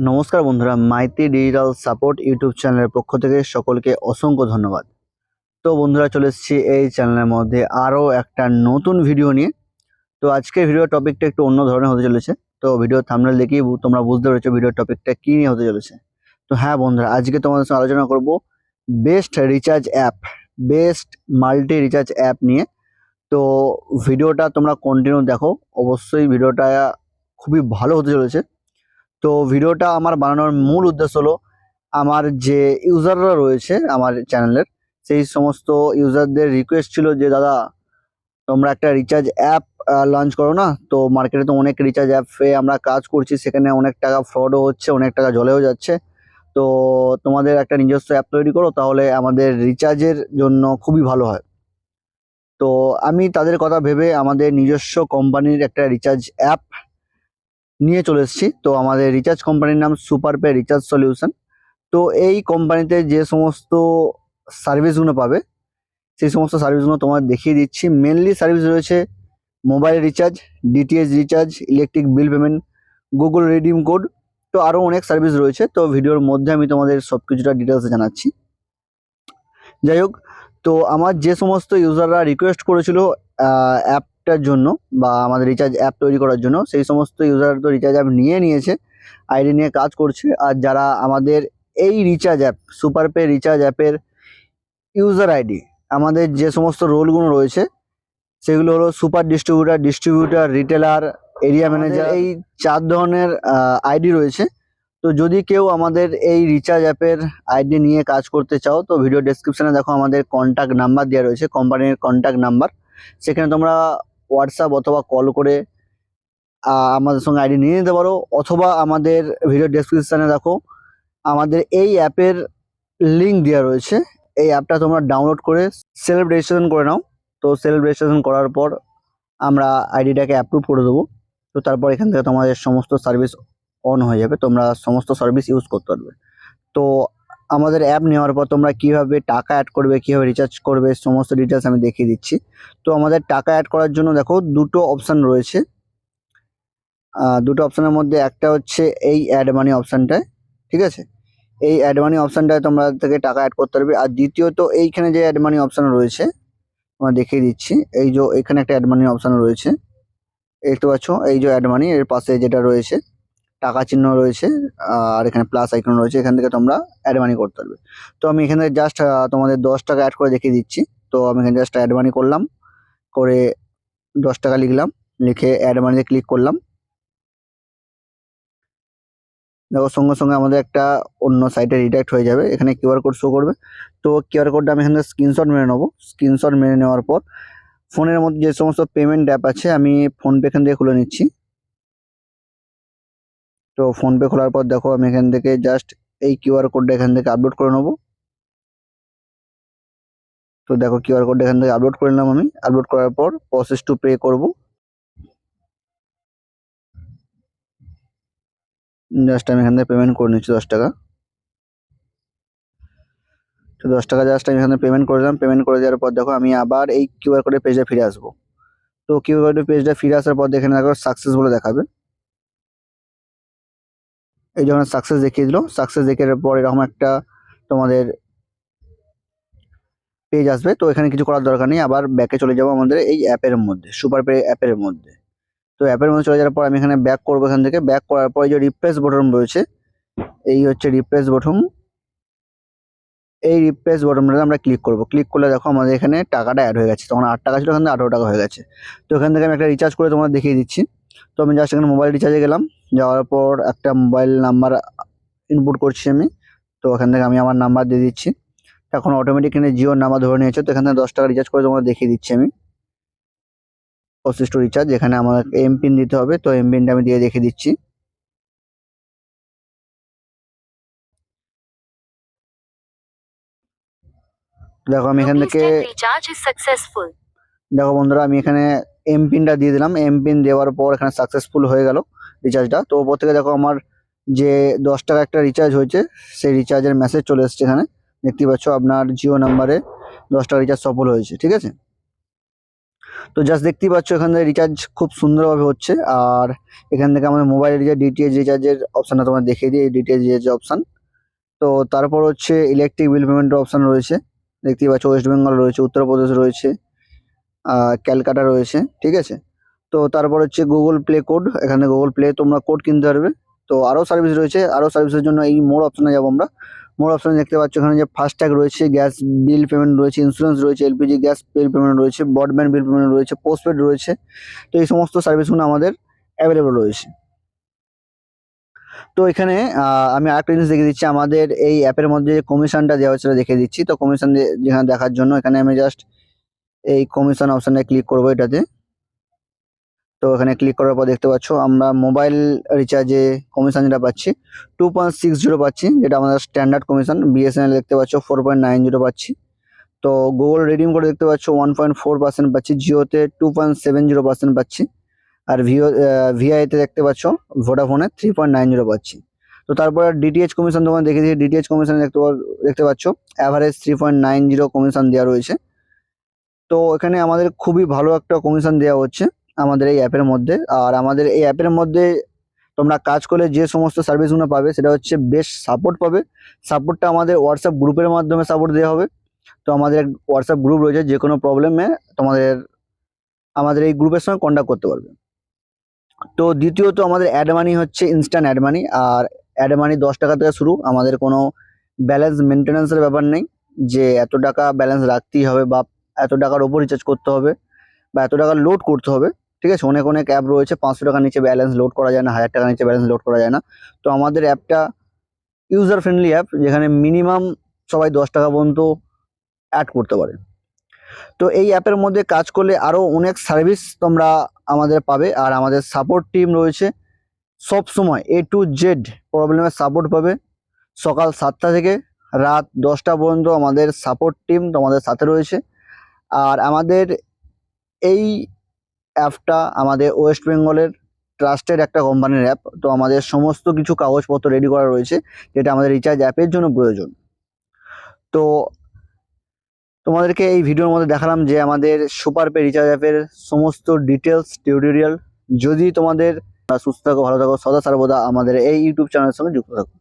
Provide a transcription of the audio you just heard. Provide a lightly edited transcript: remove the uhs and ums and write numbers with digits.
নমস্কার বন্ধুরা, Maiti digital support YouTube চ্যানেলের পক্ষ থেকে সকলকে অসংখ্য ধন্যবাদ। তো বন্ধুরা, চলে এসেছি এই চ্যানেলের মধ্যে আরও একটা নতুন ভিডিও নিয়ে। তো আজকের ভিডিও টপিকটা একটু অন্য ধরনের হতে চলেছে। তো ভিডিও থাম্বনেল দেখেই তোমরা বুঝতে পেরেছো ভিডিও টপিকটা কী নিয়ে হতে চলেছে। তো হ্যাঁ বন্ধুরা, আজকে তোমাদের সঙ্গে আলোচনা করব best recharge app, best multi recharge app নিয়ে। তো ভিডিওটা তোমরা কন্টিনিউ দেখো, অবশ্যই ভিডিওটা খুবই ভালো হতে চলেছে। তো ভিডিওটা আমার বানানোর মূল উদ্দেশ্য হলো আমার যে ইউজাররা রয়েছে আমার চ্যানেলের, সেই সমস্ত ইউজারদের রিকোয়েস্ট ছিল যে দাদা তোমরা একটা রিচার্জ অ্যাপ লঞ্চ করো না। তো মার্কেটে তো অনেক রিচার্জ অ্যাপে আমরা কাজ করছি, সেখানে অনেক টাকা ফ্রডও হচ্ছে, অনেক টাকা জলেও যাচ্ছে। তো তোমাদের একটা নিজস্ব অ্যাপ তৈরি করো, তাহলে আমাদের রিচার্জের জন্য খুবই ভালো হয়। তো আমি তাদের কথা ভেবে আমাদের নিজস্ব কোম্পানির একটা রিচার্জ অ্যাপ নিয়ে চলে এসেছি। তো আমাদের রিচার্জ কোম্পানির নাম সুপার পে রিচার্জ সলিউশন। তো এই কোম্পানিতে যে সমস্ত সার্ভিসগুলো পাবে, সেই সমস্ত সার্ভিসগুলো তোমার দেখিয়ে দিচ্ছি। মেনলি সার্ভিস রয়েছে mobile recharge, DTH recharge, electric bill payment, Google redeem code. তো আরও অনেক সার্ভিস রয়েছে। তো ভিডিওর মধ্যে আমি তোমাদের সব কিছুটা ডিটেলসে জানাচ্ছি। যাই হোক, তো আমার যে সমস্ত ইউজাররা রিকোয়েস্ট করেছিল অ্যাপটার জন্য বা আমাদের রিচার্জ অ্যাপ তৈরি করার জন্য, সেই সমস্ত ইউজার তো রিচার্জ অ্যাপ নিয়েছে, আইডি নিয়ে কাজ করছে। আর যারা আমাদের এই recharge app super pay recharge অ্যাপের ইউজার আইডি, আমাদের যে সমস্ত রোলগুলো রয়েছে সেগুলো হলো super distributor, retailer, area manager. এই 4 ধরনের আইডি রয়েছে। তো যদি কেউ আমাদের এই রিচার্জ অ্যাপের আইডি নিয়ে কাজ করতে চাও, তো ভিডিও ডেসক্রিপশনে দেখো আমাদের কন্ট্যাক্ট নাম্বার দেওয়া রয়েছে, কোম্পানির কন্ট্যাক্ট নাম্বার। সেখানে তোমরা হোয়াটসঅ্যাপ অথবা কল করে আমাদের সঙ্গে আইডি নিয়ে নিতে পারো, অথবা আমাদের ভিডিও ডেসক্রিপশনে দেখো আমাদের এই অ্যাপের লিঙ্ক দেওয়া রয়েছে। এই অ্যাপটা তোমরা ডাউনলোড করে সেলফ রেজিস্ট্রেশন করে নাও। তো সেলফ রেজিস্ট্রেশন করার পর আমরা আইডিটাকে অ্যাপ্রুভ করে দেবো। তো তারপর এখান থেকে তোমাদের সমস্ত সার্ভিস অন হয়ে যাবে, তোমরা সমস্ত সার্ভিস ইউজ করতে পারবে। তো আমাদের অ্যাপ নেওয়ার পর তোমরা কীভাবে টাকা অ্যাড করবে, কীভাবে রিচার্জ করবে, সমস্ত ডিটেলস আমি দেখিয়ে দিচ্ছি। তো আমাদের টাকা অ্যাড করার জন্য দেখো দুটো অপশান রয়েছে। দুটো অপশানের মধ্যে একটা হচ্ছে এই অ্যাড মানি অপশানটায়, ঠিক আছে। এই অ্যাড মানি অপশানটায় তোমরা থেকে টাকা অ্যাড করতে পারবে। আর দ্বিতীয়ত এইখানে যে অ্যাড মানি অপশান রয়েছে আমরা দেখিয়ে দিচ্ছি। এই যে এখানে একটা অ্যাড মানি অপশান রয়েছে, দেখতে পাচ্ছ। এই যে অ্যাড মানি এর পাশে যেটা রয়েছে টাকা চিহ্ন রয়েছে, আর এখানে প্লাস আইকন রয়েছে, এখান থেকে তোমরা অ্যাড মানি করতে পারবে। তো আমি এখানে জাস্ট তোমাদের 10 টাকা অ্যাড করে দেখিয়ে দিচ্ছি। তো আমি এখানে জাস্ট অ্যাড মানি করলাম, করে 10 টাকা লিখলাম, লিখে অ্যাড মানিতে ক্লিক করলাম। দেখো সঙ্গে সঙ্গে আমাদের একটা অন্য সাইটে রিডাইরেক্ট হয়ে যাবে, এখানে কিউআর কোড শো করবে। তো কিউআর কোডটা আমি এখানে স্ক্রিনশট মেরে নেবো। স্ক্রিনশট মেরে নেওয়ার পর ফোনের মধ্যে যে সমস্ত পেমেন্ট অ্যাপ আছে, আমি ফোনপে এখান থেকে খুলে নিচ্ছি। তো ফোনপে খোলার পর দেখো আমি এখান থেকে জাস্ট এই কিউআর কোডটা এখান থেকে আপলোড করে নেবো। তো দেখো কিউআর কোডটা এখান থেকে আপলোড করে নিলাম আমি। আপলোড করার পর প্রসেস টু পে করব। জাস্ট আমি এখান থেকে পেমেন্ট করে নিচ্ছি 10 টাকা। তো 10 টাকা জাস্ট আমি এখানে পেমেন্ট করে দিলাম। পেমেন্ট করে দেওয়ার পর দেখো আমি আবার এই কিউআর কোডের পেজে ফিরে আসবো। তো কিউআর কোডের পেজটা ফিরে আসার পর এখানে দেখো সাকসেস বলে দেখাবে। এই যখন সাকসেস দেখিয়ে দিল, সাকসেস দেখার পর এরকম একটা তোমাদের পেজ আসবে। তো এখানে কিছু করার দরকার নেই, আবার ব্যাকে চলে যাবো আমাদের এই অ্যাপের মধ্যে, সুপার পে অ্যাপের মধ্যে। তো অ্যাপের মধ্যে চলে যাওয়ার পর আমি এখানে ব্যাক করবো। এখান থেকে ব্যাক করার পর যে রিফ্রেশ বটন রয়েছে, এই হচ্ছে রিফ্রেশ বটন। এই রিফ্রেশ বটনটাতে আমরা ক্লিক করব। ক্লিক করলে দেখো আমাদের এখানে টাকাটা অ্যাড হয়ে গেছে। তখন 8 টাকা ছিল, এখান থেকে 18 টাকা হয়ে গেছে। তো এখান থেকে আমি একটা রিচার্জ করে তোমাদের দেখিয়ে দিচ্ছি। তো আমি জাস্ট এখানে মোবাইল রিচার্জে গেলাম, যাওয়ার পর একটা মোবাইল নাম্বার ইনপুট করছি আমি। তো এখান থেকে আমি আমার নাম্বার দিয়ে দিচ্ছি। এখন অটোমেটিক এখানে জিওর নাম্বার ধরে নিয়েছে। তো এখান থেকে 10 টাকা রিচার্জ করে তোমাদের দেখিয়ে দিচ্ছি আমি। প্রসেস টু রিচার্জ, এখানে আমার এমপিন দিতে হবে। তো এমপিনটা আমি দিয়ে দেখিয়ে দিচ্ছি। দেখো আমি এখান থেকে দেখো বন্ধুরা, আমি এখানে এমপিনটা দিয়ে দিলাম। এমপিন দেওয়ার পর এখানে সাকসেসফুল হয়ে গেল রিচার্জটা। তো ওপর থেকে দেখো আমার যে 10 টাকা একটা রিচার্জ হয়েছে, সেই রিচার্জের মেসেজ চলে এসছে। এখানে দেখতে পাচ্ছ আপনার জিও নাম্বারে 10 টাকা রিচার্জ সফল হয়েছে, ঠিক আছে। তো জাস্ট দেখতেই পাচ্ছ এখান থেকে রিচার্জ খুব সুন্দরভাবে হচ্ছে। আর এখান থেকে আমাদের মোবাইল রিচার্জ, ডিটিএইচ রিচার্জের অপশানটা তোমার দেখিয়ে দিই, ডিটিএইচ রিচার্জের অপশান। তো তারপর হচ্ছে ইলেকট্রিক বিল পেমেন্টের অপশান রয়েছে, দেখতেই পাচ্ছ ওয়েস্ট বেঙ্গল রয়েছে, উত্তরপ্রদেশ রয়েছে, ক্যালকাটা রয়েছে, ঠিক আছে। তো তারপর হচ্ছে গুগল প্লে কোড, এখানে গুগল প্লে তোমরা কোড কিনতে পারবে। তো আরও সার্ভিস রয়েছে, আরও সার্ভিসের জন্য এই মোর অপশানে যাবো আমরা। মোর অপশানে দেখতে পাচ্ছ এখানে যে ফাস্ট্যাগ রয়েছে, গ্যাস বিল পেমেন্ট রয়েছে, ইন্স্যুরেন্স রয়েছে, এলপিজি গ্যাস বিল পেমেন্ট রয়েছে, ব্রডব্যান্ড বিল পেমেন্ট রয়েছে, পোস্টপেড রয়েছে। তো এই সমস্ত সার্ভিসগুলো আমাদের অ্যাভেলেবল রয়েছে। তো এখানে আমি আরেকটা জিনিস দেখিয়ে দিচ্ছি, আমাদের এই অ্যাপের মধ্যে যে কমিশনটা দেওয়া হচ্ছে সেটা দেখিয়ে দিচ্ছি। তো কমিশন যেখানে দেখার জন্য এখানে আমি জাস্ট এই কমিশন অপশানে ক্লিক করবো এটাতে। তো এখানে ক্লিক করার পর দেখতে পাচ্ছ আমরা মোবাইল রিচার্জে কমিশন যেটা পাচ্ছি 2.60 পাচ্ছি, যেটা আমাদের স্ট্যান্ডার্ড কমিশন। বিএসএনএল দেখতে পাচ্ছ 4.90 পাচ্ছি। তো গুগল রিডিম করে দেখতে পাচ্ছ 1.4% পাচ্ছি, জিওতে 2.70% পাচ্ছি, আর ভিআইতে দেখতে পাচ্ছ ভোডাফোনে 3.90 পাচ্ছি। তো তারপর ডিটিএইচ কমিশন তোমার দেখে দিয়ে ডিটিএইচ কমিশনে দেখতে পাচ্ছ অ্যাভারেজ 3.90 কমিশন দেওয়া রয়েছে। তো এখানে আমাদের খুবই ভালো একটা কমিশন দেওয়া হচ্ছে আমাদের এই অ্যাপের মধ্যে। আর আমাদের এই অ্যাপের মধ্যে তোমরা কাজ করলে যে সমস্ত সার্ভিসগুলো পাবে সেটা হচ্ছে বেস্ট সাপোর্ট পাবে। সাপোর্টটা আমাদের হোয়াটসঅ্যাপ গ্রুপের মাধ্যমে সাপোর্ট দেওয়া হবে। তো আমাদের হোয়াটসঅ্যাপ গ্রুপ রয়েছে, যে কোনো প্রবলেমে আমাদের এই গ্রুপের সঙ্গে কন্ট্যাক্ট করতে পারবে। তো দ্বিতীয়ত আমাদের অ্যাড মানি হচ্ছে ইনস্ট্যান্ট অ্যাড মানি। আর অ্যাড মানি 10 টাকা থেকে শুরু, আমাদের কোনো ব্যালেন্স মেনটেন্যান্সের ব্যাপার নেই যে এত টাকা ব্যালেন্স রাখতেই হবে বা এত টাকার ওপর রিচার্জ করতে হবে বা এত টাকা লোড করতে হবে, ঠিক আছে। অনেক অনেক অ্যাপ রয়েছে 500 টাকার নিচে ব্যালেন্স লোড করা যায় না, 1000 টাকার নিচে ব্যালেন্স লোড করা যায় না। তো আমাদের অ্যাপটা ইউজার ফ্রেন্ডলি অ্যাপ, যেখানে মিনিমাম সবাই 10 টাকা পর্যন্ত অ্যাড করতে পারে। তো এই অ্যাপের মধ্যে কাজ করলে আরও অনেক সার্ভিস তোমরা আমাদের পাবে। আর আমাদের সাপোর্ট টিম রয়েছে সব সময় A to Z প্রবলেমের সাপোর্ট পাবে। সকাল 7টা থেকে রাত 10টা পর্যন্ত আমাদের সাপোর্ট টিম তোমাদের সাথে রয়েছে। আর আমাদের এই অ্যাপটা আমাদের ওয়েস্ট বেঙ্গলের ট্রাস্টেড একটা কোম্পানির অ্যাপ। তো আমাদের সমস্ত কিছু কাগজপত্র রেডি করা রয়েছে, যেটা আমাদের রিচার্জ অ্যাপের জন্য প্রয়োজন। তো তোমাদেরকে এই ভিডিওর মধ্যে দেখালাম যে আমাদের সুপার পে রিচার্জ অ্যাপের সমস্ত ডিটেলস টিউটোরিয়াল। যদি তোমাদের সুস্থ থাকো, ভালো থাকো, সদা সর্বদা আমাদের এই ইউটিউব চ্যানেলের সঙ্গে যুক্ত থাকো।